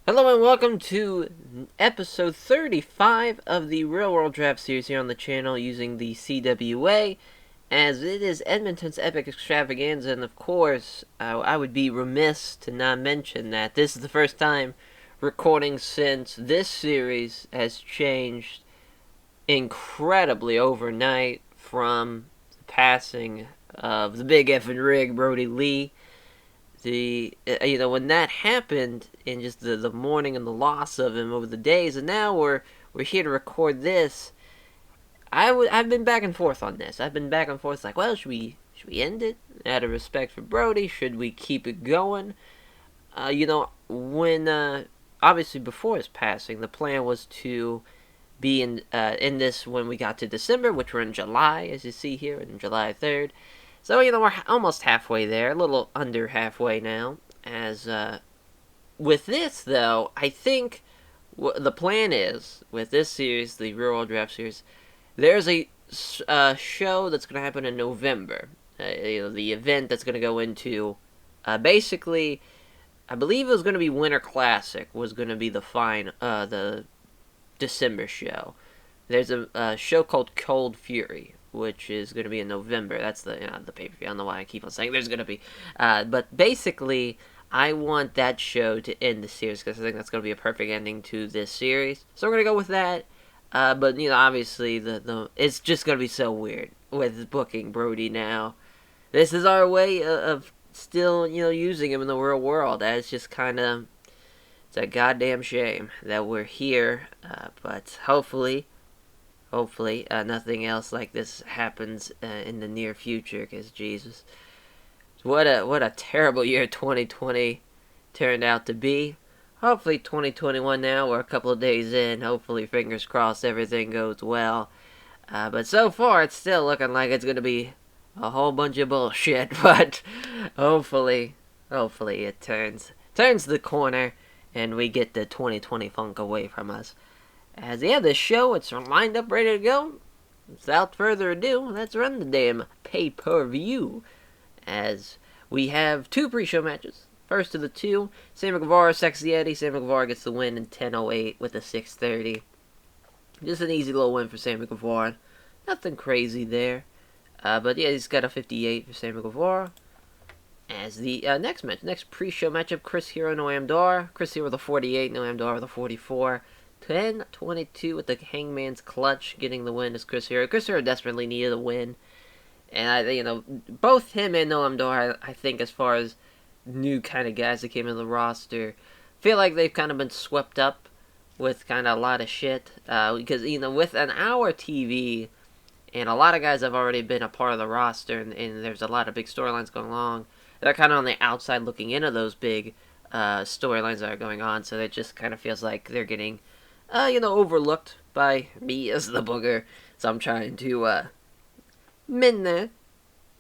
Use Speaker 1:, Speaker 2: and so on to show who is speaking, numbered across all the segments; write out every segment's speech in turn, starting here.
Speaker 1: Hello and welcome to episode 35 of the Real World Draft Series here on the channel using the CWA, as it is Edmonton's Epic Extravaganza, and of course, I would be remiss to not mention that this is the first time recording since this series has changed incredibly overnight from the passing of the big effing rig, Brodie Lee. When that happened, in just the mourning and the loss of him over the days, and now we're here to record this. I've been back and forth on this. I've been back and forth, like, well, should we end it out of respect for Brodie? Should we keep it going? When obviously before his passing, the plan was to be in this when we got to December, which we're in July, as you see here, in July 3rd. So, we're almost halfway there, a little under halfway now. As, with this, though, I think the plan is, with this series, the Real World Draft Series, there's a show that's going to happen in November. The event that's going to go into, basically, I believe it was going to be Winter Classic, was going to be the December show. There's a show called Cold Fury, which is going to be in November. That's the pay-per-view. I don't know why I keep on saying there's going to be. But basically, I want that show to end the series, because I think that's going to be a perfect ending to this series. So we're going to go with that. But, obviously, it's just going to be so weird with booking Brodie now. This is our way of still, using him in the real world. It's just kind of, it's a goddamn shame that we're here. But hopefully, nothing else like this happens in the near future, because Jesus, what a terrible year 2020 turned out to be. Hopefully 2021 now, we're a couple of days in, hopefully, fingers crossed, everything goes well. But so far, it's still looking like it's going to be a whole bunch of bullshit, but hopefully it turns the corner, and we get the 2020 funk away from us. As this show, it's lined up, ready to go. Without further ado, let's run the damn pay-per-view. As we have two pre-show matches. First of the two, Sami Guevara, Sexy Eddie. Sami Guevara gets the win in 10:08 with a 6:30. Just an easy little win for Sami Guevara. Nothing crazy there. But he's got a 58 for Sami Guevara. As the next pre-show matchup, Chris Hero, Noam Dar. Chris Hero with a 48, Noam Dar with a 44. 10:22 with the Hangman's Clutch getting the win as Chris Hero. Chris Hero desperately needed a win. And, both him and Noam Dar, I think, as far as new kind of guys that came in the roster, feel like they've kind of been swept up with kind of a lot of shit. Because, with an hour TV, and a lot of guys have already been a part of the roster, and there's a lot of big storylines going along, they're kind of on the outside looking into those big storylines that are going on, so it just kind of feels like they're getting overlooked by me as the booger. So I'm trying to mend that,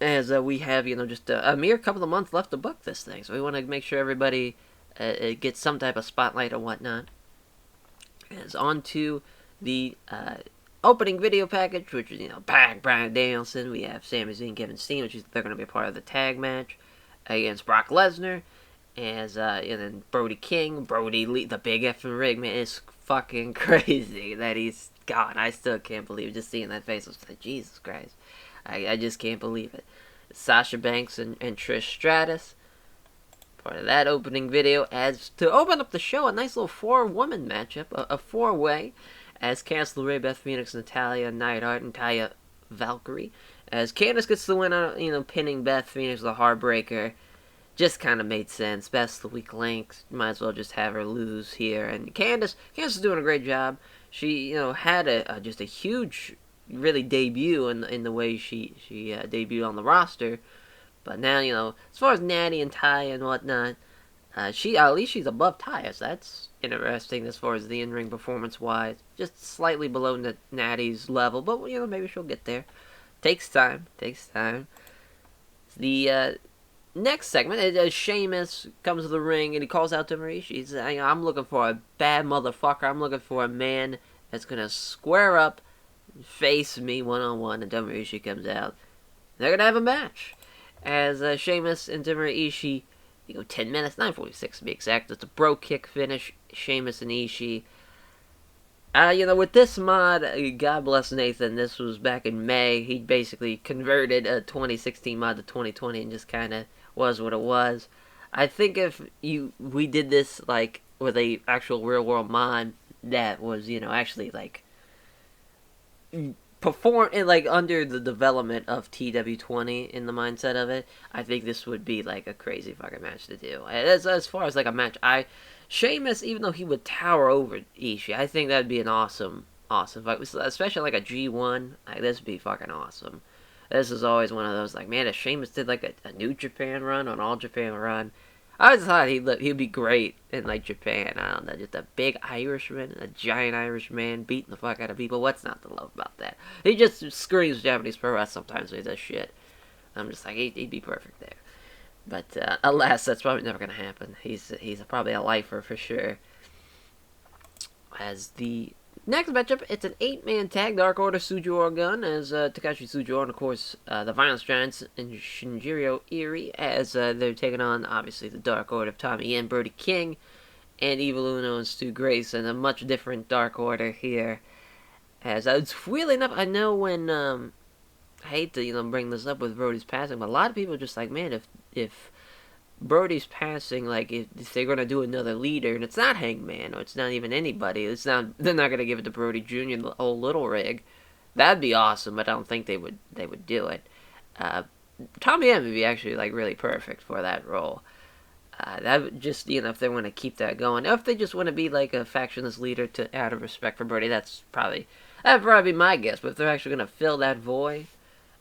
Speaker 1: as we have, just a mere couple of months left to book this thing. So we want to make sure everybody gets some type of spotlight or whatnot. As on to the opening video package, which is, Bryan Danielson. We have Sami Zayn, Kevin Steen, which is, they're going to be a part of the tag match against Brock Lesnar. And then Brodie Lee, the big effing rig, man, it's fucking crazy that he's gone. I still can't believe it. Just seeing that face. I was like, Jesus Christ. I just can't believe it. Sasha Banks and Trish Stratus, part of that opening video. As to open up the show, a nice little four-woman matchup, a four-way, as Candice, LeRae, Beth Phoenix, Natalya, Neidhart, and Taya Valkyrie. As Candice gets the win on, pinning Beth Phoenix with a Heartbreaker. Just kind of made sense. Best of the weak link. Might as well just have her lose here. And Candice is doing a great job. She, had just a huge, really, debut in the way she debuted on the roster. But now, as far as Natty and Taya and whatnot, at least she's above Taya. So that's interesting as far as the in-ring performance-wise. Just slightly below Natty's level. But, maybe she'll get there. Takes time. The next segment, Sheamus comes to the ring and he calls out to Ishii. He says, I'm looking for a bad motherfucker. I'm looking for a man that's going to square up, face me one-on-one. And Ishii comes out. They're going to have a match. As Sheamus and Ishii, 10 minutes, 9:46 to be exact. It's a bro kick finish. Sheamus and Ishii. With this mod, God bless Nathan, this was back in May. He basically converted a 2016 mod to 2020 and just kind of was what it was. I think if we did this, like, with a actual real-world mod that was, actually, like, perform like under the development of TEW20 in the mindset of it, I think this would be like a crazy fucking match to do. As far as like a match, Sheamus, even though he would tower over Ishii, I think that'd be an awesome fight, especially like a G1. Like, this would be fucking awesome. This is always one of those, like, man, if Sheamus did like a New Japan run, an All Japan run, I always thought he'd be great in, like, Japan. I don't know, just a big Irishman, a giant Irishman beating the fuck out of people. What's not to love about that? He just screams Japanese pro wrestling sometimes when he does shit. I'm just like, he'd be perfect there. But alas, that's probably never gonna happen. He's probably a lifer for sure. As the next matchup, it's an 8-man tag, Dark Order Sujiura Gun, as Takahashi Sujiura, and of course, the Violence Giants and Shinjiro Irie, as they're taking on, obviously, the Dark Order of Tommy Yen, Brodie King, and Evil Uno and Stu Grayson. A much different Dark Order here. As it's weirdly enough, I know when I hate to bring this up with Brodie's passing, but a lot of people are just like, man, if Brodie's passing, like, if they're gonna do another leader, and it's not Hangman, or it's not even anybody, they're not gonna give it to Brodie Jr., the old little rig. That'd be awesome, but I don't think they would do it. Tommy M would be actually, like, really perfect for that role. That would just, if they want to keep that going, if they just want to be like a factionless leader out of respect for Brodie, that'd probably be my guess. But if they're actually gonna fill that void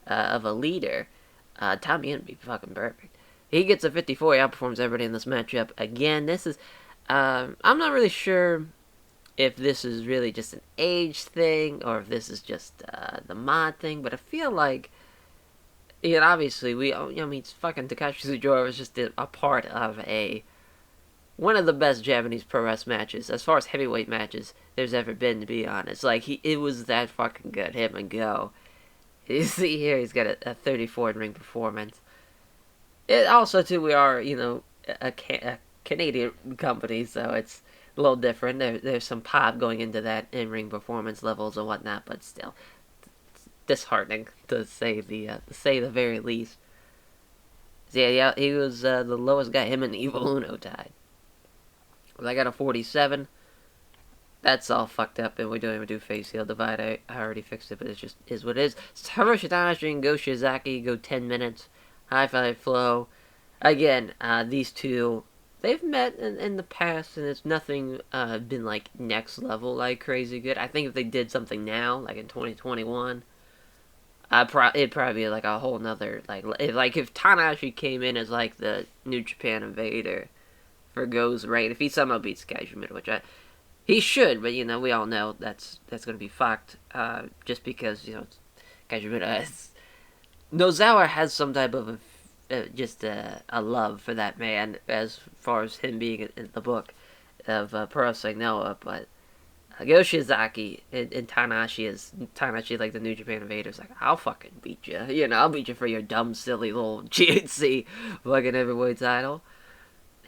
Speaker 1: of a leader, Tommy M would be fucking perfect. He gets a 54. He outperforms everybody in this matchup. Again, this is... I'm not really sure if this is really just an age thing, or if this is just the mod thing, but I feel like... obviously, it's fucking Takahashi Sujiura was just a part of one of the best Japanese pro wrestling matches, as far as heavyweight matches, there's ever been, to be honest. Like, it was that fucking good. Him and go. You see here, he's got a 34 in ring performance. Also, too, we are, a Canadian company, so it's a little different. There's some pop going into that in-ring performance levels and whatnot, but still, it's disheartening to say the very least. So yeah, he was the lowest guy. Him and Evil Uno tied. Well, I got a 47. That's all fucked up, and we don't even do face heel divide. I already fixed it, but it just is what it is. Hiroshi Tanahashi and Go Shiozaki go 10 minutes. High Five Flow. Again, these two, they've met in the past, and it's nothing been, like, next level, like, crazy good. I think if they did something now, like in 2021, it'd probably be, like, a whole nother, like if Tanahashi came in as, like, the New Japan Invader for Go's reign, if he somehow beats Kajimura, which he should, but, we all know that's gonna be fucked, just because, Kajimura is... Nozawa has some type of a love for that man, as far as him being in the book of Pro Wrestling Noah, but Go Shiozaki and Tanahashi, like the New Japan Invaders, like, I'll fucking beat you, I'll beat you for your dumb, silly little GHC fucking heavyweight title,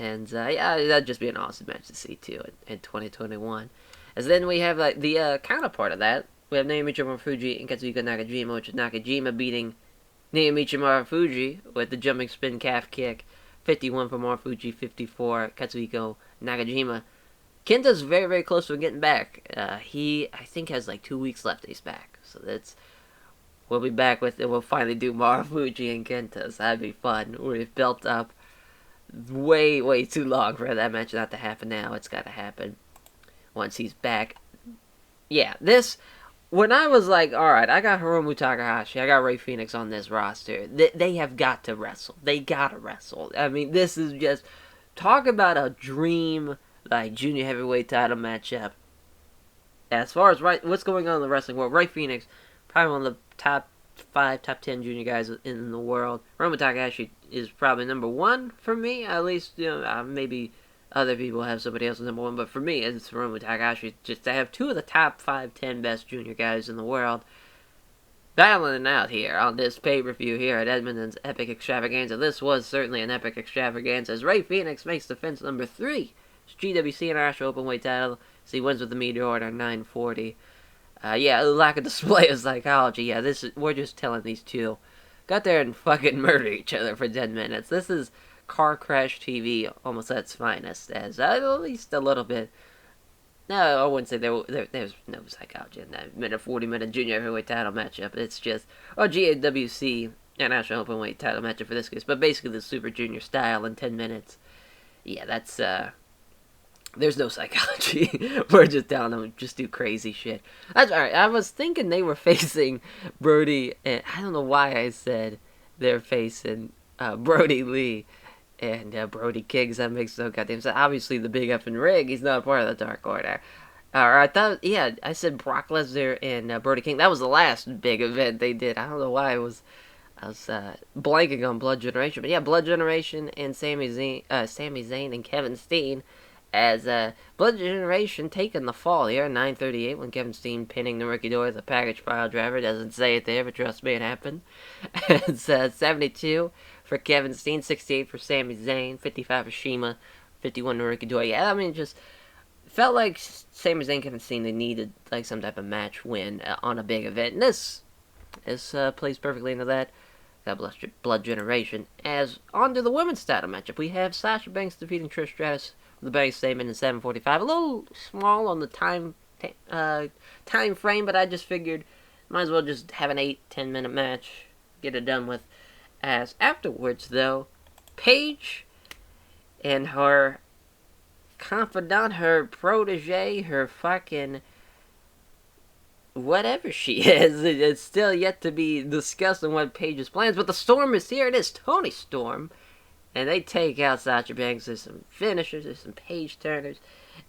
Speaker 1: and that'd just be an awesome match to see too in 2021. As then we have like the counterpart of that, we have Naomichi Marufuji and Katsuhiko Nakajima, which is Nakajima beating Naomichi Marufuji with the jumping spin calf kick. 51 for Marufuji, 54 Katsuhiko Nakajima. Kenza's very, very close to getting back. He, I think, has like 2 weeks left. He's back. So we'll be back with it. We'll finally do Marufuji and Kenta. So that'd be fun. We've built up way, way too long for that match not to happen now. It's got to happen once he's back. Yeah, when I was like, alright, I got Hiromu Takahashi, I got Rey Fenix on this roster, they have got to wrestle. They gotta wrestle. I mean, this is just, talk about a dream, like, junior heavyweight title matchup. As far as what's going on in the wrestling world, Rey Fenix, probably one of the top 5, top 10 junior guys in the world. Hiromu Takahashi is probably number 1 for me, at least, maybe other people have somebody else as number 1, but for me, it's Hiromu Takahashi. Just to have 2 of the top 5, 10 best junior guys in the world battling it out here on this pay-per-view here at Edmonton's Epic Extravaganza. This was certainly an epic extravaganza, as Rey Fenix makes defense number 3 GWC International Openweight title. So he wins with the Meteor Order 940. Yeah, lack of display of psychology. Yeah, we're just telling these two got there and fucking murdered each other for 10 minutes. This is car crash TV almost at its finest, as at least a little bit. No, I wouldn't say there's no psychology in that 40-minute junior heavyweight title matchup. It's just, GAWC International Openweight title matchup for this case, but basically the Super Junior style in 10 minutes. Yeah, that's, there's no psychology. We're just telling them just do crazy shit. That's alright. I was thinking they were facing Brodie, and I don't know why I said they're facing Brodie Lee and Brodie Kings. That makes no goddamn sense. Obviously, the big effing rig, he's not part of the Dark Order. Or I thought, yeah, I said Brock Lesnar and Brodie King. That was the last big event they did. I don't know why I was blanking on Blood Generation. But yeah, Blood Generation and Sami Zayn and Kevin Steen. As Blood Generation taking the fall here, 9:38 when Kevin Steen pinning the Rookie Door, the package pile driver. Doesn't say it there, but trust me, it happened. It's 72 for Kevin Steen, 68 for Sami Zayn, 55 for Shima, 51 to Rookie Door. Yeah, I mean, just felt like Sami Zayn and Kevin Steen, they needed like some type of match win on a big event. And this plays perfectly into that. God bless Blood Generation. As on to the women's title matchup, we have Sasha Banks defeating Trish Stratus. The bank statement in 7:45. A little small on the time frame, but I just figured might as well just have an 8-10 minute match, get it done with. As afterwards, though, Paige and her confidant, her protege, her fucking whatever she is, it's still yet to be discussed on what Paige's plans. But the Storm is here. It is Toni Storm. And they take out Sasha Banks. There's some finishers. There's some page turners.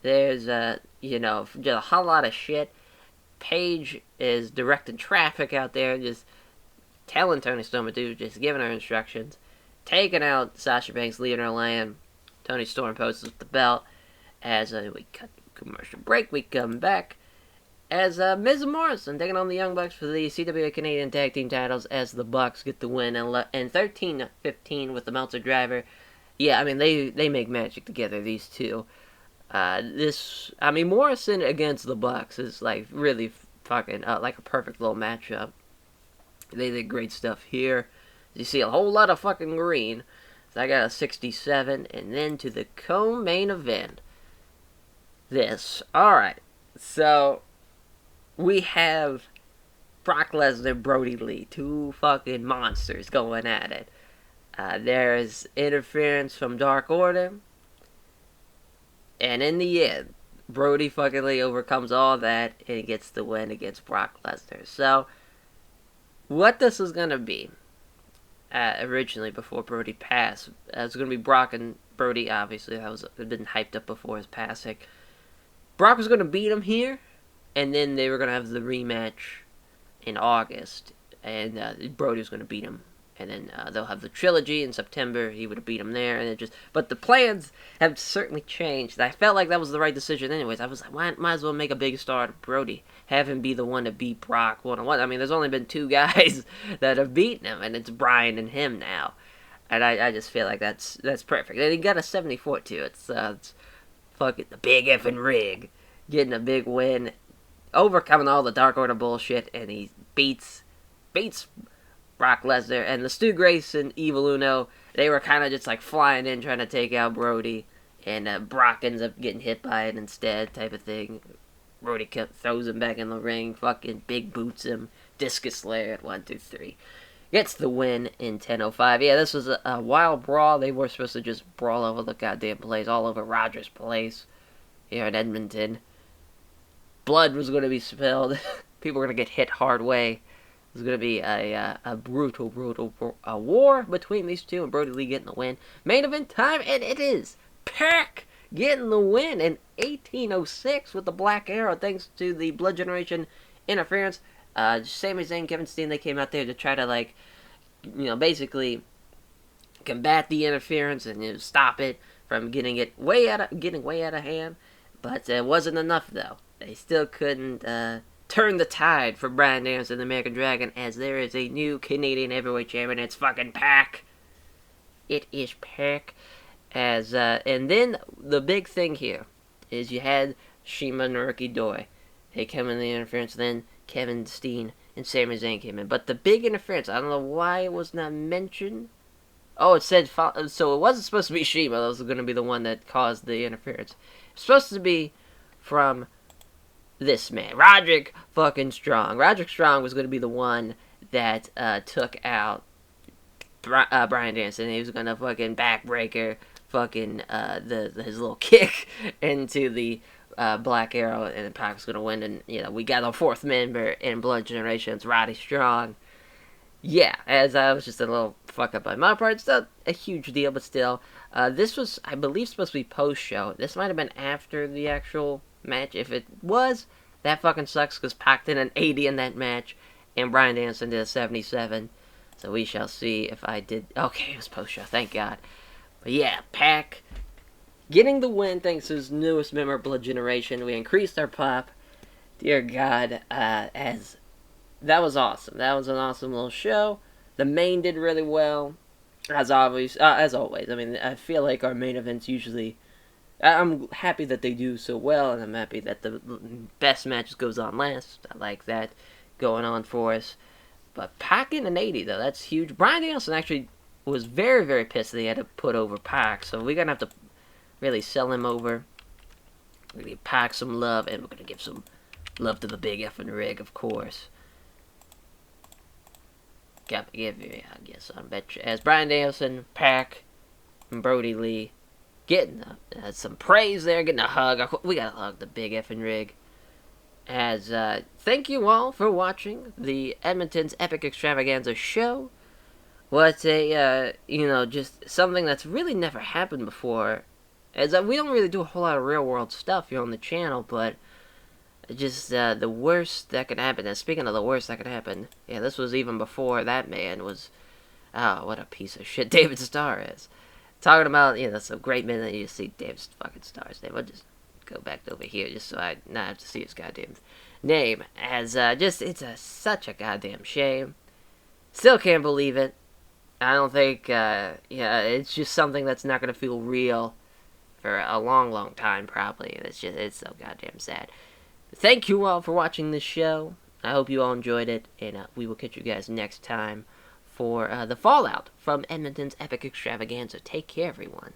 Speaker 1: There's, just a whole lot of shit. Paige is directing traffic out there, just telling Toni Storm to do, just giving her instructions. Taking out Sasha Banks, leaving her land. Toni Storm poses with the belt. As we cut the commercial break, we come back. As Miz and Morrison taking on the Young Bucks for the CWA Canadian Tag Team titles, as the Bucks get the win and 13-15 with the Meltzer driver. Yeah, I mean they make magic together, these two. Morrison against the Bucks is like really fucking like a perfect little matchup. They did great stuff here. You see a whole lot of fucking green. So I got a 67, and then to the co-main event. Alright, so we have Brock Lesnar, Brodie Lee, two fucking monsters going at it. There's interference from Dark Order. And in the end, Brodie fucking Lee overcomes all that and gets the win against Brock Lesnar. So, what this is going to be, originally before Brodie passed, it's going to be Brock and Brodie, obviously. That had been hyped up before his passing. Brock was going to beat him here. And then they were going to have the rematch in August. And Brodie was going to beat him. And then they'll have the trilogy in September. He would have beat him there. But the plans have certainly changed. I felt like that was the right decision anyways. I was like, might as well make a big star out of Brodie. Have him be the one to beat Brock one-on-one. I mean, there's only been two guys that have beaten him. And it's Bryan and him now. And I just feel like that's perfect. And he got a 74 too. It's fucking the big effing rig. Getting a big win. Overcoming all the Dark Order bullshit, and he beats Brock Lesnar. And the Stu Grayson, Evil Uno, they were kind of just like flying in trying to take out Brodie, and Brock ends up getting hit by it instead, type of thing. Brodie throws him back in the ring, fucking big boots him, discus slayer at 1, 2, 3. Gets the win in 10:05. Yeah, this was a wild brawl. They were supposed to just brawl over the goddamn place, all over Rogers Place here in Edmonton. Blood was going to be spilled. People were going to get hit hard way. It was going to be a brutal war between these two, and Brodie Lee getting the win. Main event time, and it is Pac getting the win in 18:06 with the Black Arrow, thanks to the Blood Generation interference. Sami Zayn, Kevin Steen, they came out there to try to basically combat the interference and stop it from getting way out of hand. But it wasn't enough though. They still couldn't turn the tide for Bryan Danielson and the American Dragon, as there is a new Canadian Heavyweight Champion. It's fucking Pac. It is Pac. And then the big thing here is you had Shima and Naruki Doi. They came in the interference, then Kevin Steen and Sami Zayn came in. But the big interference, I don't know why it was not mentioned. Oh, it said, so it wasn't supposed to be Shima. That was going to be the one that caused the interference. It was supposed to be from this man, Roderick fucking Strong. Roderick Strong was going to be the one that took out Bryan Danielson. He was going to fucking backbreaker fucking his little kick into the Black Arrow, and Pac was going to win. And, we got our fourth member in Blood Generations, Roddy Strong. Yeah, as I was just a little fuck up on my part. It's not a huge deal, but still. This was, I believe, supposed to be post-show. This might have been after the actual match. If it was, that fucking sucks, because Pac did an 80 in that match, and Bryan Danielson did a 77. So we shall see if I did. Okay, it was post-show, thank God. But yeah, Pac getting the win thanks to his newest member of Blood Generation. We increased our pop. Dear God, as that was awesome. That was an awesome little show. The main did really well, as always. I mean, I feel like our main events usually, I'm happy that they do so well, and I'm happy that the best matches goes on last. I like that going on for us. But Pac in an 80, though, that's huge. Bryan Danielson actually was very, very pissed that he had to put over Pac, so we're going to have to really sell him over. We're going to give Pac some love, and we're going to give some love to the big effing rig, of course. Got to give you, I guess, I bet you. As Bryan Danielson, Pac, and Brodie Lee getting some praise there, getting a hug. We got to hug the big effing rig. As, thank you all for watching the Edmonton's Epic Extravaganza show. What a, just something that's really never happened before. As we don't really do a whole lot of real world stuff here on the channel, but just the worst that could happen. And speaking of the worst that could happen, yeah, this was even before that man was, oh, what a piece of shit David Starr is. Talking about, that's a great minute that you see David fucking Starr's name. I'll just go back over here just so I not have to see his goddamn name. As, it's such a goddamn shame. Still can't believe it. I don't think, it's just something that's not going to feel real for a long, long time, probably. And it's so goddamn sad. Thank you all for watching this show. I hope you all enjoyed it, and we will catch you guys next time for the fallout from Edmonton's Epic Extravaganza. Take care, everyone.